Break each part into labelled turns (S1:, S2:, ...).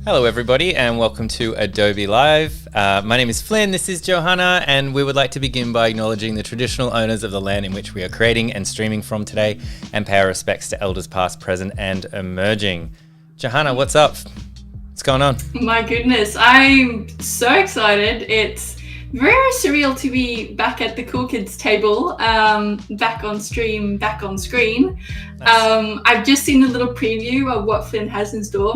S1: Hello everybody and welcome to Adobe Live. My name is Flynn, this is Johanna, and we would like to begin by acknowledging the traditional owners of the land in which we are creating and streaming from today and pay our respects to elders past, present and emerging. Johanna, what's up? What's going on?
S2: My goodness, I'm so excited. It's very surreal to be back at the Cool Kids table, back on stream, back on screen. Nice. I've just seen a little preview of what Flynn has in store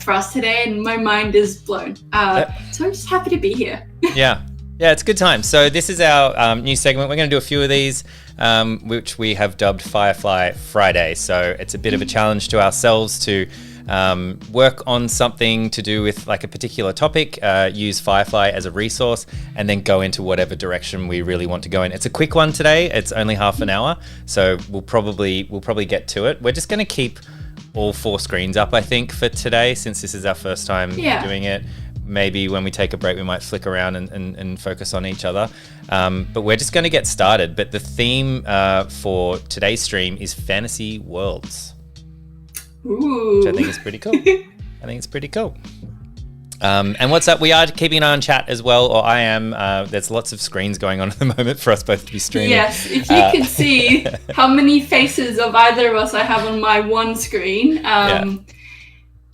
S2: for us today and my mind is blown. So I'm just happy to be here. Yeah, it's a good time. So this is our new segment. We're going to do a few of these, which we have dubbed Firefly Friday. So it's a bit of a challenge to ourselves to work on something to do with like a particular topic, use Firefly as a resource, and then go into whatever direction we really want to go in. It's a quick one today. It's only half an hour, so we'll probably get to it. We're just going to keep all 4 screens up, I think, for today, since this is our first time doing it. Maybe when we take a break, we might flick around and focus on each other. But we're just going to get started. But the theme for today's stream is fantasy worlds. Ooh. Which I think is pretty cool. And what's up? We are keeping an eye on chat as well, or I am. There's lots of screens going on at the moment for us both to be streaming. Yes, if you could see how many faces of either of us I have on my one screen,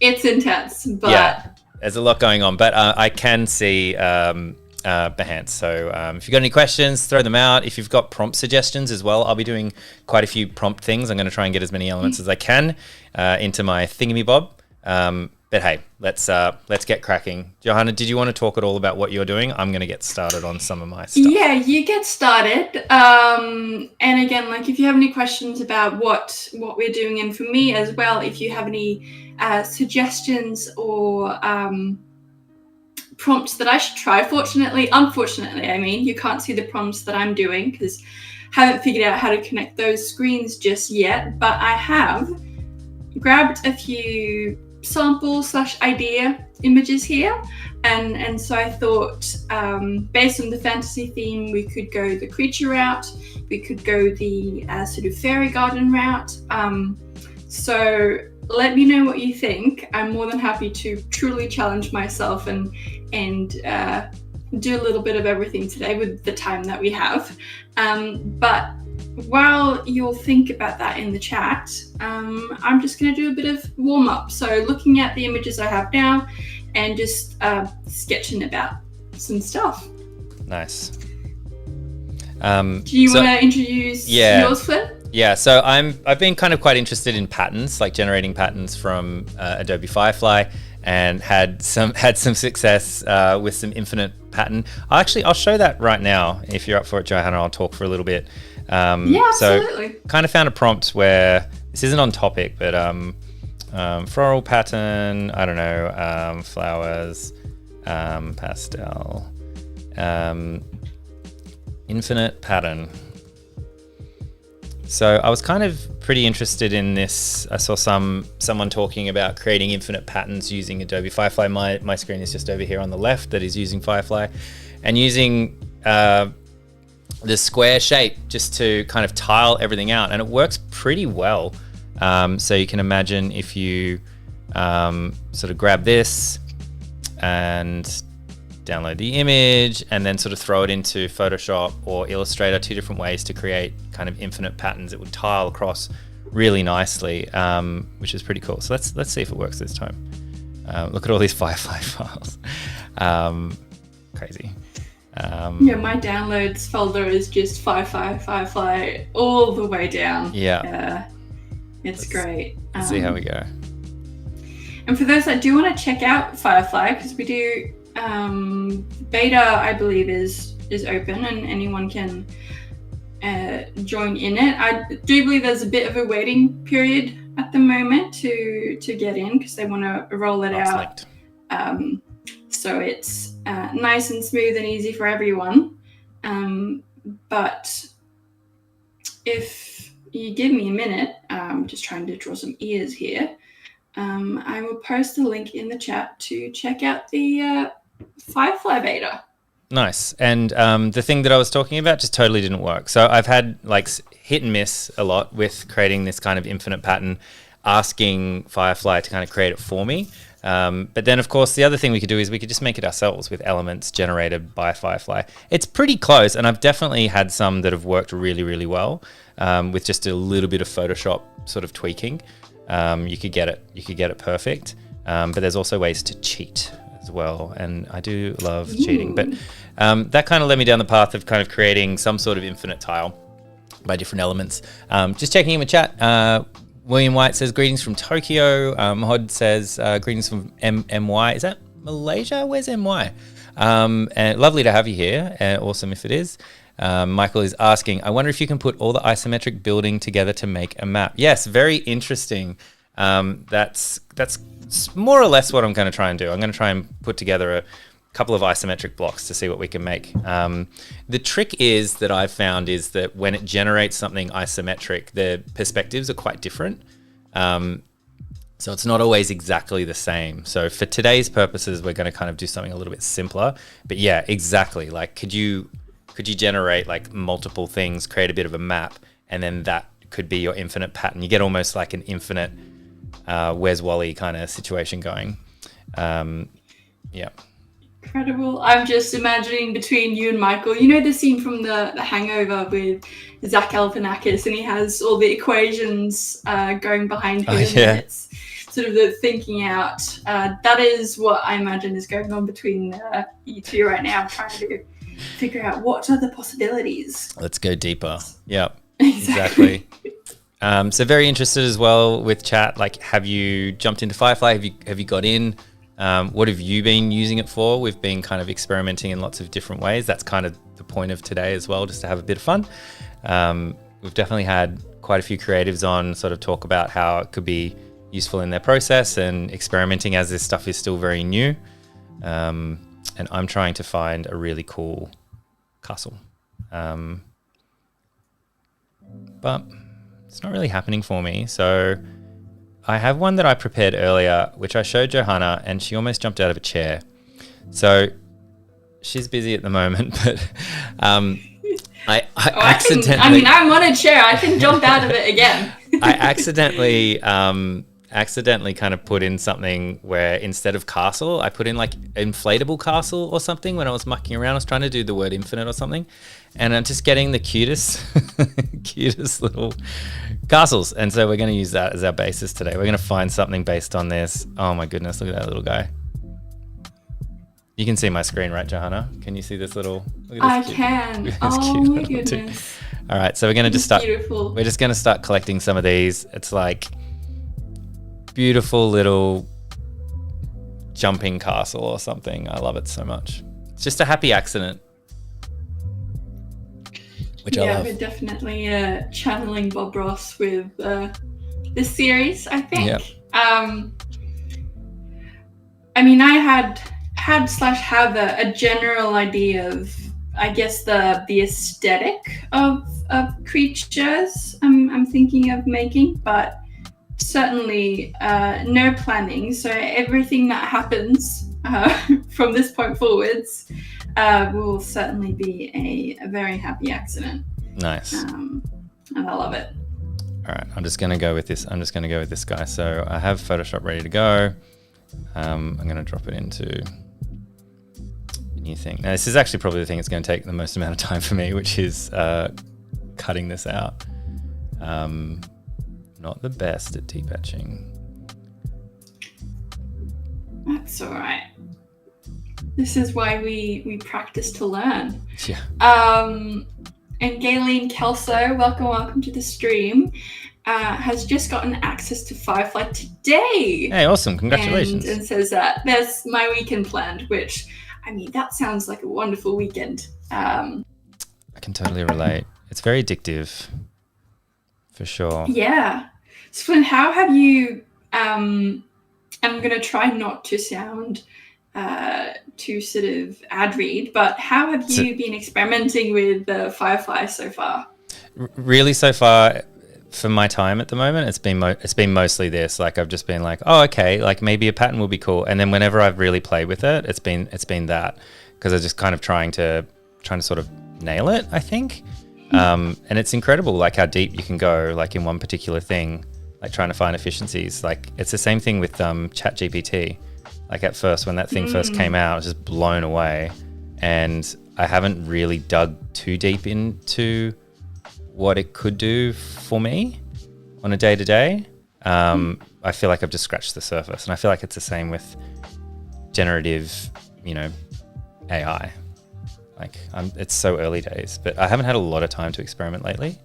S2: it's intense. But
S1: there's a lot going on. But I can see Behance. So if you've got any questions, throw them out. If you've got prompt suggestions as well, I'll be doing quite a few prompt things. I'm going to try and get as many elements as I can into my thingamabob. But hey, let's get cracking. Johanna, did you want to talk at all about what you're doing? I'm going to get started on some of my stuff.
S2: Yeah, you get started. And again, like if you have any questions about what we're doing, and for me as well, if you have any suggestions or prompts that I should try. Unfortunately, I mean, you can't see the prompts that I'm doing because I haven't figured out how to connect those screens just yet. But I have grabbed a few sample/idea images here, and so I thought based on the fantasy theme we could go the creature route, we could go the sort of fairy garden route, so let me know what you think. I'm more than happy to truly challenge myself and do a little bit of everything today with the time that we have, but while you'll think about that in the chat, I'm just going to do a bit of warm-up. So looking at the images I have now and just sketching about some stuff.
S1: Nice.
S2: Do you want to introduce yours, Flynn?
S1: Yeah, so I've been kind of quite interested in patterns, like generating patterns from Adobe Firefly, and had some success with some infinite pattern. I'll show that right now. If you're up for it, Johanna, I'll talk for a little bit.
S2: Absolutely.
S1: So kind of found a prompt where this isn't on topic, but floral pattern, I don't know, flowers, pastel, infinite pattern. So I was kind of pretty interested in this. I saw someone talking about creating infinite patterns using Adobe Firefly. My screen is just over here on the left that is using Firefly, and using the square shape just to kind of tile everything out, and it works pretty well. So you can imagine if you sort of grab this and download the image and then sort of throw it into Photoshop or Illustrator, 2 different ways to create kind of infinite patterns. It would tile across really nicely, which is pretty cool. So let's see if it works this time. Look at all these Firefly files. Crazy.
S2: My downloads folder is just Firefly all the way down. It's great.
S1: Let's see how we go.
S2: And for those that do want to check out Firefly, because we do beta, I believe is open and anyone can join in it. I do believe there's a bit of a waiting period at the moment to get in because they want to roll it out. So it's nice and smooth and easy for everyone. But if you give me a minute, I'm just trying to draw some ears here. I will post a link in the chat to check out the Firefly beta.
S1: Nice. And the thing that I was talking about just totally didn't work. So I've had like hit and miss a lot with creating this kind of infinite pattern. asking Firefly to kind of create it for me. But then, of course, the other thing we could do is we could just make it ourselves with elements generated by Firefly. It's pretty close, and I've definitely had some that have worked really, really well with just a little bit of Photoshop sort of tweaking. You could get it perfect. But there's also ways to cheat as well, and I do love cheating. But that kind of led me down the path of kind of creating some sort of infinite tile by different elements. Just checking in with chat. William White says, greetings from Tokyo. Hod says, greetings from MY. Is that Malaysia? Where's MY? And lovely to have you here. Awesome if it is. Michael is asking, I wonder if you can put all the isometric building together to make a map. Yes, very interesting. That's more or less what I'm going to try and do. I'm going to try and put together a couple of isometric blocks to see what we can make. The trick is that I've found is that when it generates something isometric, the perspectives are quite different. So it's not always exactly the same. So for today's purposes, we're going to kind of do something a little bit simpler. But yeah, exactly. Like, could you generate like multiple things, create a bit of a map, and then that could be your infinite pattern. You get almost like an infinite Where's Wally kind of situation going. Yeah.
S2: Incredible. I'm just imagining between you and Michael, you know the scene from the Hangover with Zach Galifianakis, and he has all the equations going behind him.
S1: Yeah.
S2: And it's sort of the thinking out. That is what I imagine is going on between you two right now, trying to figure out what are the possibilities.
S1: Let's go deeper. Yeah,
S2: Exactly.
S1: So very interested as well with chat. Like, have you jumped into Firefly? Have you got in? What have you been using it for? We've been kind of experimenting in lots of different ways. That's kind of the point of today as well, just to have a bit of fun. We've definitely had quite a few creatives on sort of talk about how it could be useful in their process and experimenting as this stuff is still very new. And I'm trying to find a really cool castle. But it's not really happening for me. So I have one that I prepared earlier, which I showed Johanna, and she almost jumped out of a chair. So she's busy at the moment, but I accidentally...
S2: I'm on a chair. I can jump out of it again.
S1: I accidentally kind of put in something where instead of castle, I put in like inflatable castle or something when I was mucking around. I was trying to do the word infinite or something. And I'm just getting the cutest little castles. And so we're going to use that as our basis today. We're going to find something based on this. Oh my goodness, look at that little guy. You can see my screen, right, Johanna? Can you see this little? Look at this
S2: can. Oh my goodness.
S1: All right, so we're going to just start.
S2: Beautiful.
S1: We're just going to start collecting some of these. It's like beautiful little jumping castle or something. I love it so much. It's just a happy accident. Which I love.
S2: We're definitely channeling Bob Ross with this series, I think.
S1: Yep.
S2: I mean, I had have a general idea of, I guess, the aesthetic of creatures I'm thinking of making, but certainly no planning. So everything that happens from this point forwards will certainly be a very happy accident.
S1: Nice.
S2: And I love it.
S1: All right, I'm just going to go with this. I'm just going to go with this guy. So I have Photoshop ready to go. I'm going to drop it into a new thing. Now, this is actually probably the thing that's going to take the most amount of time for me, which is cutting this out. Not the best at deep etching.
S2: That's all right. This is why we practice to learn.
S1: Yeah.
S2: And Galen Kelso, welcome to the stream, has just gotten access to Firefly today.
S1: Hey, awesome. Congratulations.
S2: And says that there's my weekend planned, which, I mean, that sounds like a wonderful weekend.
S1: I can totally relate. It's very addictive, for sure.
S2: Yeah. So, Flynn, how have you, I'm going to try not to sound too sort of ad read, but how have you been experimenting with Firefly so far?
S1: Really, so far, for my time at the moment, it's been mostly this. Like, I've just been like, oh, okay, like maybe a pattern will be cool. And then whenever I've really played with it, it's been that, because I'm just kind of trying to sort of nail it, I think. And it's incredible, like how deep you can go, like in one particular thing. like trying to find efficiencies. Like it's the same thing with ChatGPT. Like at first, when that thing first came out, I was just blown away, and I haven't really dug too deep into what it could do for me on a day-to-day. I feel like I've just scratched the surface, and I feel like it's the same with generative, AI. Like it's so early days, but I haven't had a lot of time to experiment lately.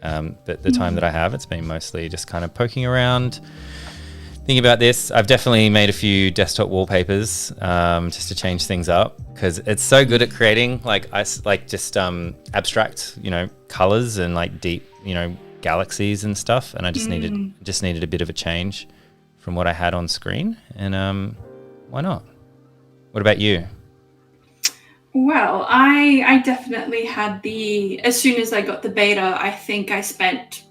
S1: But the time that I have, it's been mostly just kind of poking around, thinking about this. I've definitely made a few desktop wallpapers just to change things up, because it's so good at creating just abstract, colors and like deep, galaxies and stuff. And I just needed a bit of a change from what I had on screen. And why not? What about you?
S2: Well, I definitely had as soon as I got the beta, I think I spent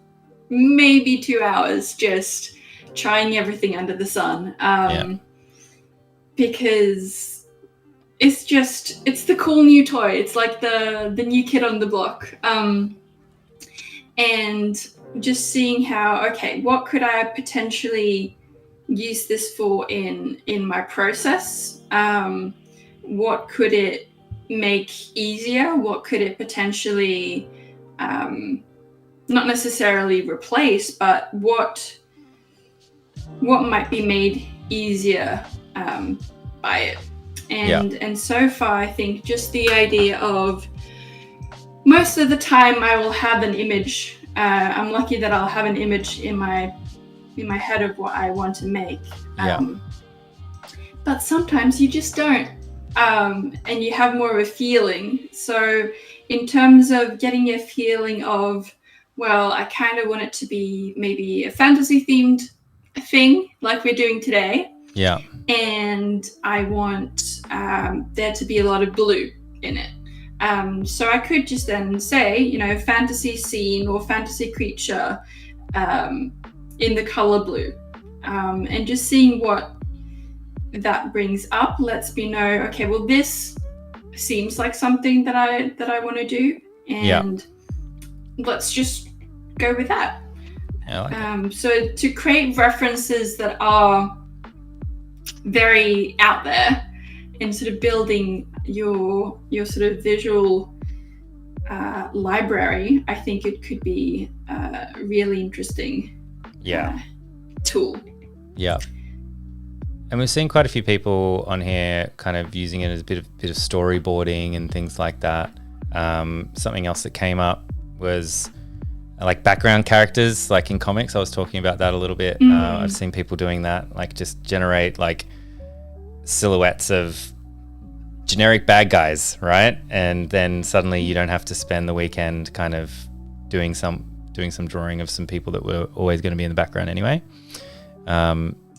S2: maybe 2 hours just trying everything under the sun. Because it's the cool new toy. It's like the new kid on the block. And just seeing what could I potentially use this for in my process? What could it make easier? What could it potentially not necessarily replace, but what might be made easier by it? And so far, I think just the idea of most of the time I will have an image. I'm lucky that I'll have an image in my head of what I want to make. But sometimes you just don't. And you have more of a feeling. So in terms of getting a feeling of, well, I kind of want it to be maybe a fantasy themed thing like we're doing today.
S1: Yeah.
S2: And I want there to be a lot of blue in it. So I could just then say, fantasy scene or fantasy creature in the color blue. And just seeing what that brings up lets me know, okay, well, this seems like something that I want to do, and let's just go with that. So to create references that are very out there and sort of building your sort of visual library, I think it could be a really interesting tool. Yeah.
S1: And we've seen quite a few people on here kind of using it as a bit of storyboarding and things like that. Something else that came up was like background characters, like in comics. I was talking about that a little bit. I've seen people doing that, like just generate like silhouettes of generic bad guys, right? And then suddenly you don't have to spend the weekend kind of doing some drawing of some people that were always going to be in the background anyway.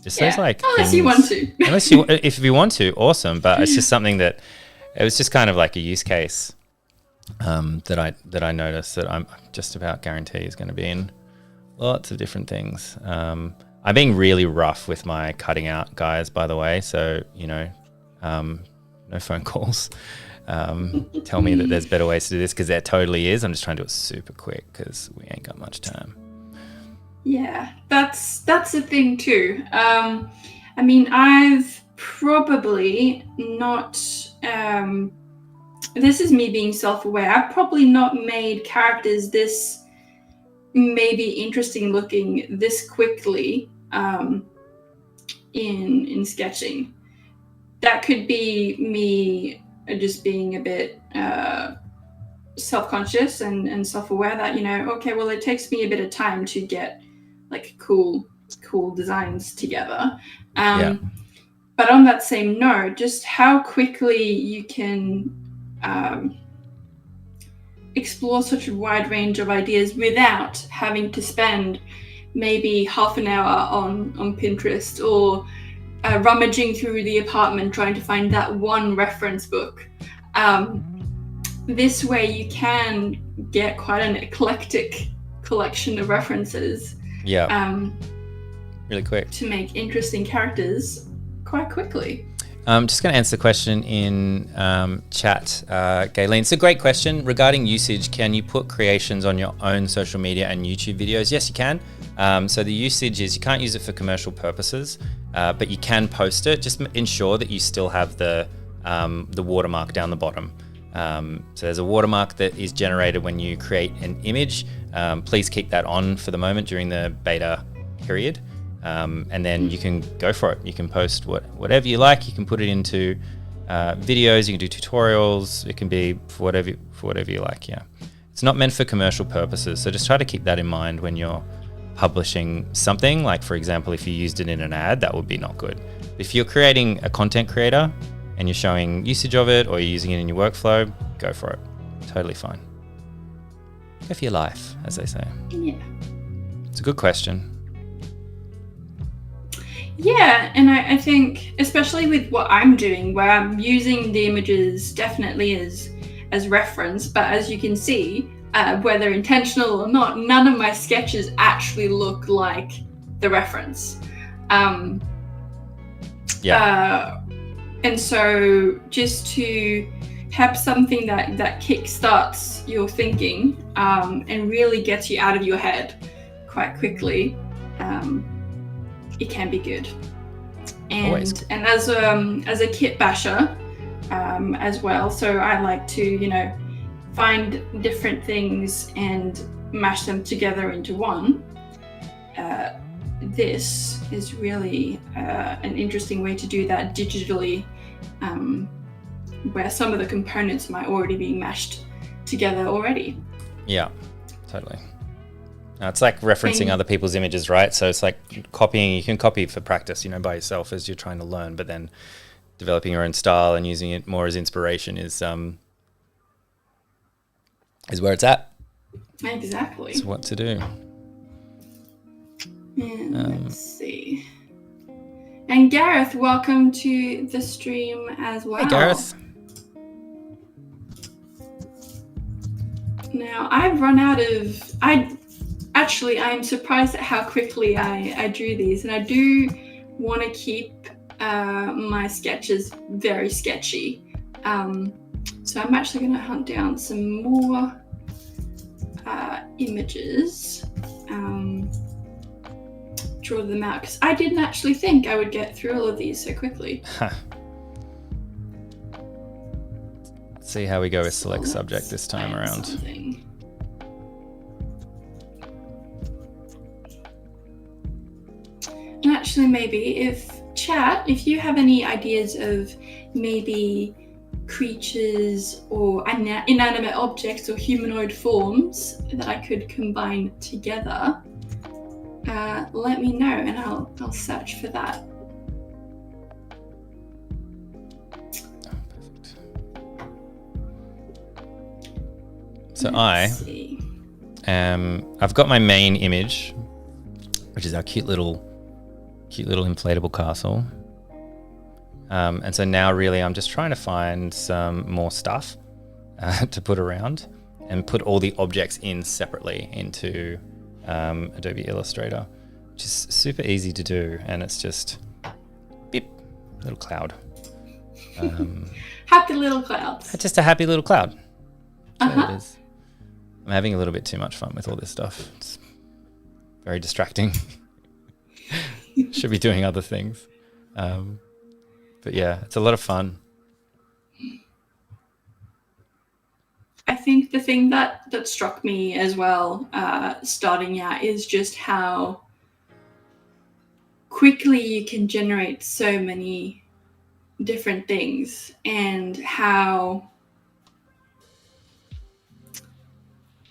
S1: Just those like
S2: unless
S1: things,
S2: you want to.
S1: If you want to, awesome. But it's just something that it was just kind of like a use case that I noticed that I'm just about guarantee is going to be in lots of different things. I'm being really rough with my cutting out guys, by the way. So no phone calls. Tell me that there's better ways to do this, because there totally is. I'm just trying to do it super quick because we ain't got much time.
S2: Yeah, that's the thing too. I mean, I've probably not, this is me being self-aware, I've probably not made characters this maybe interesting looking this quickly in sketching. That could be me just being a bit self-conscious and self-aware that, okay, well, it takes me a bit of time to get like cool designs together. But on that same note, just how quickly you can explore such a wide range of ideas without having to spend maybe half an hour on Pinterest or rummaging through the apartment trying to find that one reference book. This way you can get quite an eclectic collection of references.
S1: Really quick.
S2: To make interesting characters quite quickly.
S1: I'm just going to answer the question in chat, Gayleen. It's a great question regarding usage. Can you put creations on your own social media and YouTube videos? Yes, you can. So the usage is you can't use it for commercial purposes, but you can post it. Just ensure that you still have the watermark down the bottom. So there's a watermark that is generated when you create an image. Please keep that on for the moment during the beta period. And then you can go for it. You can post whatever you like. You can put it into videos. You can do tutorials. It can be for whatever you like. Yeah, it's not meant for commercial purposes. So just try to keep that in mind when you're publishing something. Like for example, if you used it in an ad, that would be not good. If you're creating a content creator and you're showing usage of it, or you're using it in your workflow, go for it. Totally fine. Go for your life, as they say.
S2: Yeah.
S1: It's a good question.
S2: Yeah, and I think, especially with what I'm doing, where I'm using the images definitely as reference, but as you can see, whether intentional or not, none of my sketches actually look like the reference. And so just to have something that kickstarts your thinking and really gets you out of your head quite quickly, it can be good. And as a kit basher as well, so I like to find different things and mash them together into one. This is really an interesting way to do that digitally, where some of the components might already be mashed together already.
S1: Yeah, totally. It's like referencing other people's images, right? So it's like copying. You can copy for practice, by yourself as you're trying to learn, but then developing your own style and using it more as inspiration is where it's at.
S2: Exactly.
S1: It's what to do.
S2: And let's see. And Gareth, welcome to the stream as well.
S1: Hey, Gareth.
S2: Now I've run out of. I'm surprised at how quickly I drew these, and I do want to keep my sketches very sketchy. So I'm actually going to hunt down some more images, draw them out, because I didn't actually think I would get through all of these so quickly.
S1: Let's see how we go with select subject this time around.
S2: Something. And actually, maybe if you have any ideas of maybe creatures or inanimate objects or humanoid forms that I could combine together, let me know and I'll search for that.
S1: Perfect. So I've got my main image, which is our cute little inflatable castle. And so now really I'm just trying to find some more stuff to put around and put all the objects in separately into Adobe Illustrator, which is super easy to do. And it's just beep, little cloud.
S2: Happy little clouds.
S1: Just a happy little cloud. It is. I'm having a little bit too much fun with all this stuff. It's very distracting. Should be doing other things. But yeah, it's a lot of fun.
S2: I think the thing that struck me as well, starting out, is just how quickly you can generate so many different things, and how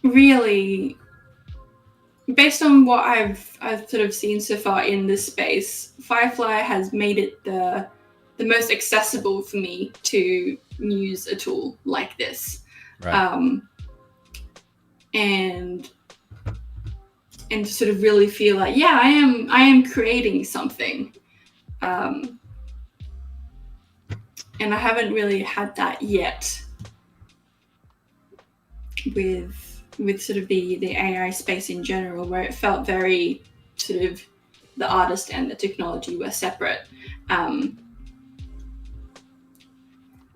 S2: really, based on what I've sort of seen so far in this space, Firefly has made it the most accessible for me to use a tool like this. Right. And to sort of really feel like, yeah, I am creating something. And I haven't really had that yet with sort of the AI space in general, where it felt very sort of the artist and the technology were separate.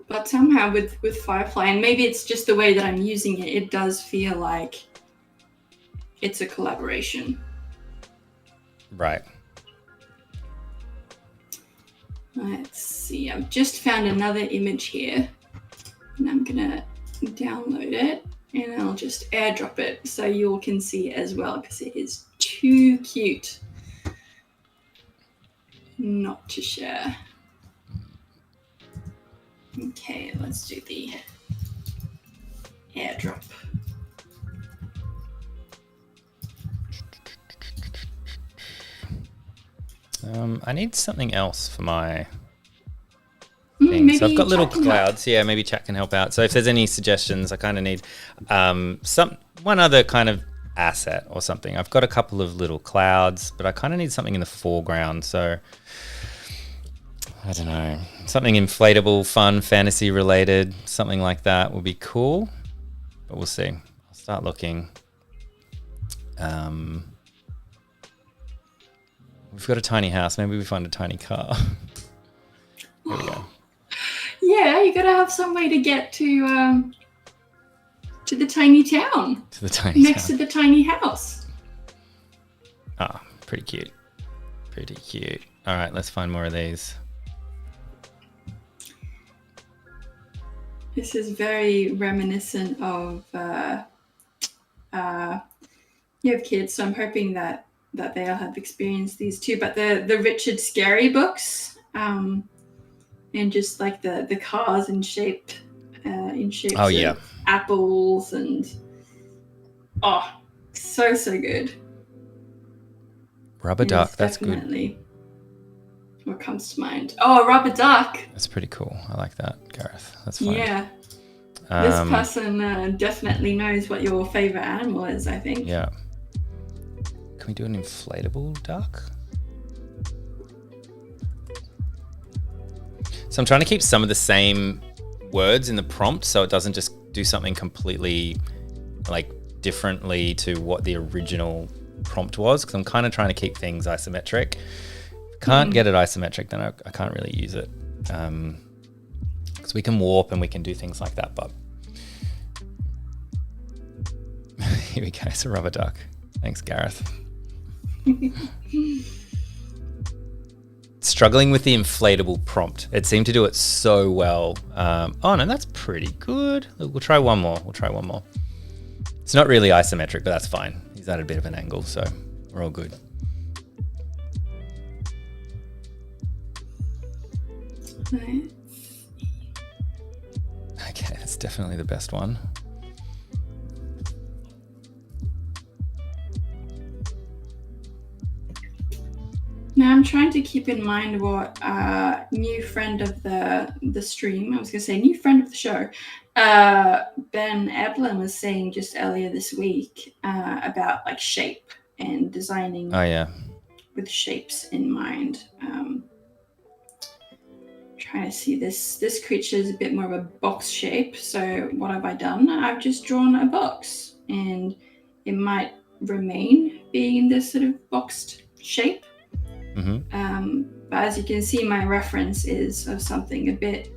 S2: But somehow with Firefly, and maybe it's just the way that I'm using it, it does feel like it's a collaboration.
S1: Right.
S2: Let's see. I've just found another image here, and I'm gonna download it, and I'll just airdrop it so you all can see it as well, because it is too cute not to share. Okay, let's do the airdrop.
S1: I need something else for my thing. So I've got little clouds. Yeah, maybe chat can help out. So if there's any suggestions, I kind of need one other kind of asset or something. I've got a couple of little clouds, but I kind of need something in the foreground. So I don't know, something inflatable, fun, fantasy related, something like that will be cool. But we'll see. I'll start looking. We've got a tiny house. Maybe we find a tiny car. There we go.
S2: Yeah, you gotta have some way to get to the tiny town.
S1: To the tiny
S2: next
S1: town.
S2: to the tiny house.
S1: Ah, pretty cute. Pretty cute. All right, let's find more of these.
S2: This is very reminiscent of you have kids, so I'm hoping that they'll have experienced these too. But the Richard Scarry books, and just like the cars in shapes of apples, and so good.
S1: Rubber duck, that's
S2: definitely good. What comes to mind? Oh, a rubber duck.
S1: That's pretty cool. I like that, Gareth. That's fun.
S2: Yeah. This person definitely knows what your favorite animal is, I think.
S1: Yeah. Can we do an inflatable duck? So I'm trying to keep some of the same words in the prompt so it doesn't just do something completely like differently to what the original prompt was, because I'm kind of trying to keep things isometric. Can't get it isometric, then I can't really use it. Because we can warp and we can do things like that, but here we go, it's a rubber duck. Thanks, Gareth. Struggling with the inflatable prompt. It seemed to do it so well. Oh no, that's pretty good. We'll try one more. It's not really isometric, but that's fine. He's at a bit of an angle, so we're all good.
S2: Right.
S1: Okay, that's definitely the best one.
S2: Now I'm trying to keep in mind what new friend of the stream, I was going to say new friend of the show, Ben Edlin was saying just earlier this week about like shape and designing with shapes in mind. Trying to see this creature is a bit more of a box shape. So what have I done? I've just drawn a box, and it might remain being in this sort of boxed shape. But as you can see, my reference is of something a bit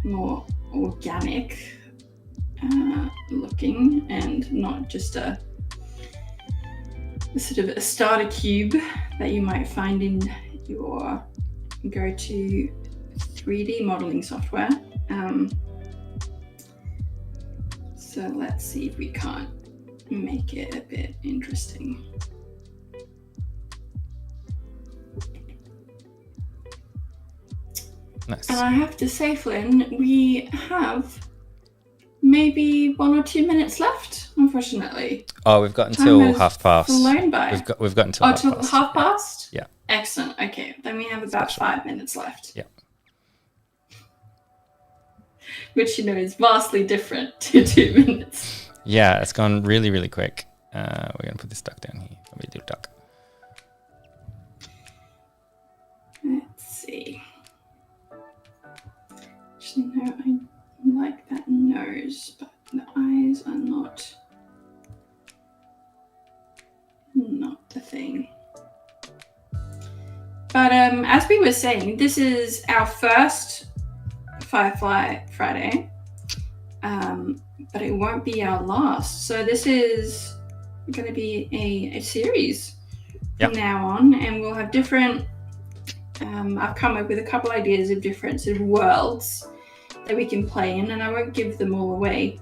S2: more organic looking, and not just a sort of a starter cube that you might find in your go-to 3D modeling software. So let's see if we can't make it a bit interesting.
S1: Nice.
S2: And I have to say, Flynn, we have maybe 1 or 2 minutes left, unfortunately.
S1: Oh, we've got until half past.
S2: Flown by.
S1: We've got until
S2: half past?
S1: Yeah.
S2: Excellent. Okay, then we have about 5 minutes left.
S1: Yeah.
S2: Which, you know, is vastly different to 2 minutes.
S1: Yeah, it's gone really, really quick. We're going to put this duck down here. Let me do duck.
S2: Let's see. Actually, no, I like that nose, but the eyes are not the thing. But as we were saying, this is our first Firefly Friday, but it won't be our last. So this is going to be a series from now on, and we'll have different. I've come up with a couple ideas of different sort of worlds that we can play in, and I won't give them all away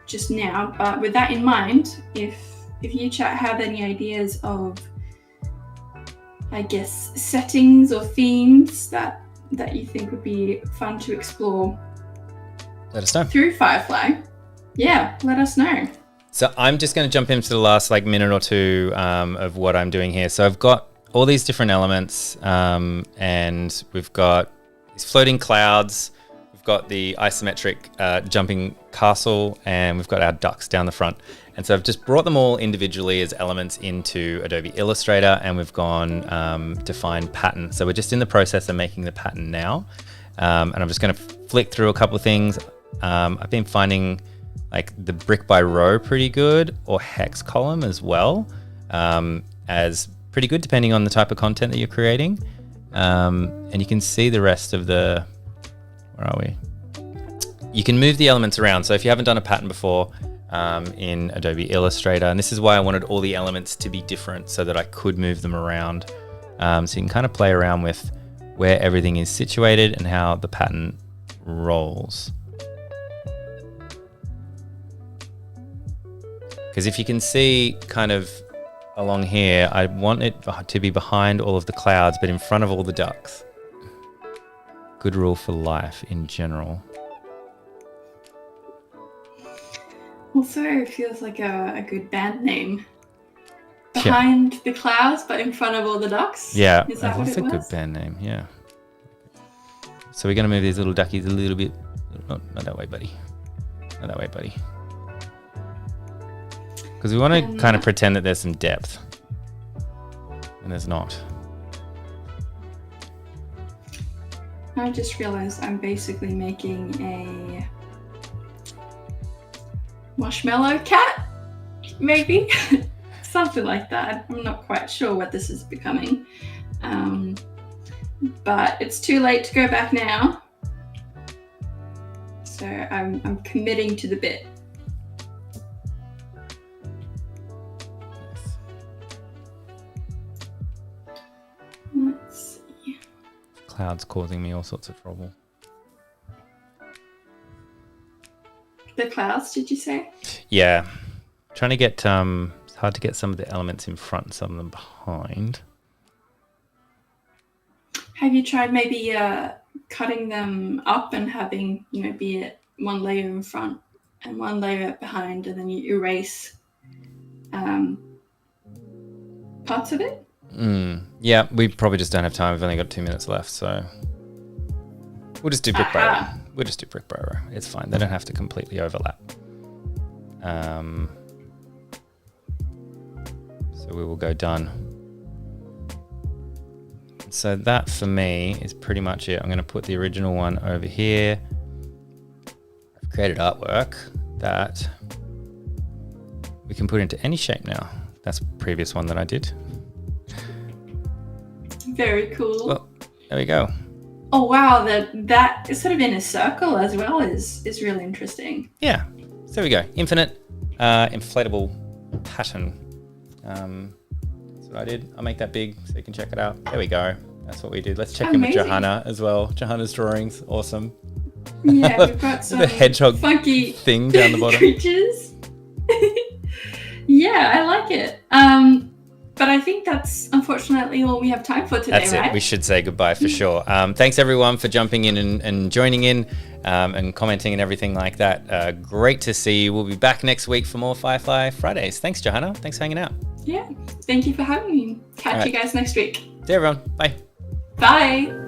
S2: just now. But with that in mind, if you chat have any ideas of, I guess, settings or themes that you think would be fun to explore,
S1: let us know
S2: through Firefly. Yeah, let us know.
S1: So I'm just going to jump into the last minute or two of what I'm doing here. So I've got all these different elements, and we've got these floating clouds. We've got the isometric jumping castle, and we've got our ducks down the front. And so I've just brought them all individually as elements into Adobe Illustrator, and we've gone define pattern. So we're just in the process of making the pattern now. And I'm just going to flick through a couple of things. I've been finding the brick by row pretty good, or hex column as well, as pretty good depending on the type of content that you're creating. And you can see the rest of the, where are we? You can move the elements around. So if you haven't done a pattern before in Adobe Illustrator, and this is why I wanted all the elements to be different so that I could move them around. So you can kind of play around with where everything is situated and how the pattern rolls. Because if you can see kind of along here, I want it to be behind all of the clouds, but in front of all the ducks. Good rule for life in general.
S2: Also, it feels like a good band name. Behind the clouds, but in front of all the ducks.
S1: Yeah,
S2: is that
S1: that's a good band name. Yeah. So we're going to move these little duckies a little bit. Not that way, buddy. Not that way, buddy. Because we want to kind of pretend that there's some depth. And there's not.
S2: I just realized I'm basically making a marshmallow cat, maybe? Something like that. I'm not quite sure what this is becoming. But it's too late to go back now. So I'm committing to the bit. Let's see.
S1: Clouds causing me all sorts of trouble.
S2: The clouds, did you say?
S1: Yeah. Trying to get, it's hard to get some of the elements in front and some of them behind.
S2: Have you tried maybe cutting them up and having, be it one layer in front and one layer behind, and then you erase parts of it?
S1: Yeah, we probably just don't have time. We've only got 2 minutes left, so we'll just do brick by row. We'll just do brick by row. It's fine. They don't have to completely overlap. So we will go done. So that for me is pretty much it. I'm going to put the original one over here. I've created artwork that we can put into any shape now. That's the previous one that I did.
S2: Very cool.
S1: Well, there we go.
S2: Oh wow, that is sort of in a circle as well is really interesting.
S1: Yeah. So there we go. Infinite inflatable pattern. That's what I did. I'll make that big so you can check it out. There we go. That's what we did. Let's check in with Johanna as well. Johanna's drawings, awesome.
S2: Yeah, we've got some
S1: the hedgehog
S2: funky
S1: thing down the bottom.
S2: Creatures. Yeah, I like it. But I think that's unfortunately all we have time for today,
S1: That's
S2: right?
S1: it. We should say goodbye for sure. Thanks everyone for jumping in and joining in and commenting and everything like that. Great to see you. We'll be back next week for more Firefly Fridays. Thanks, Johanna. Thanks for hanging out.
S2: Yeah. Thank you for having me. Catch you guys next week.
S1: See you, everyone. Bye.
S2: Bye.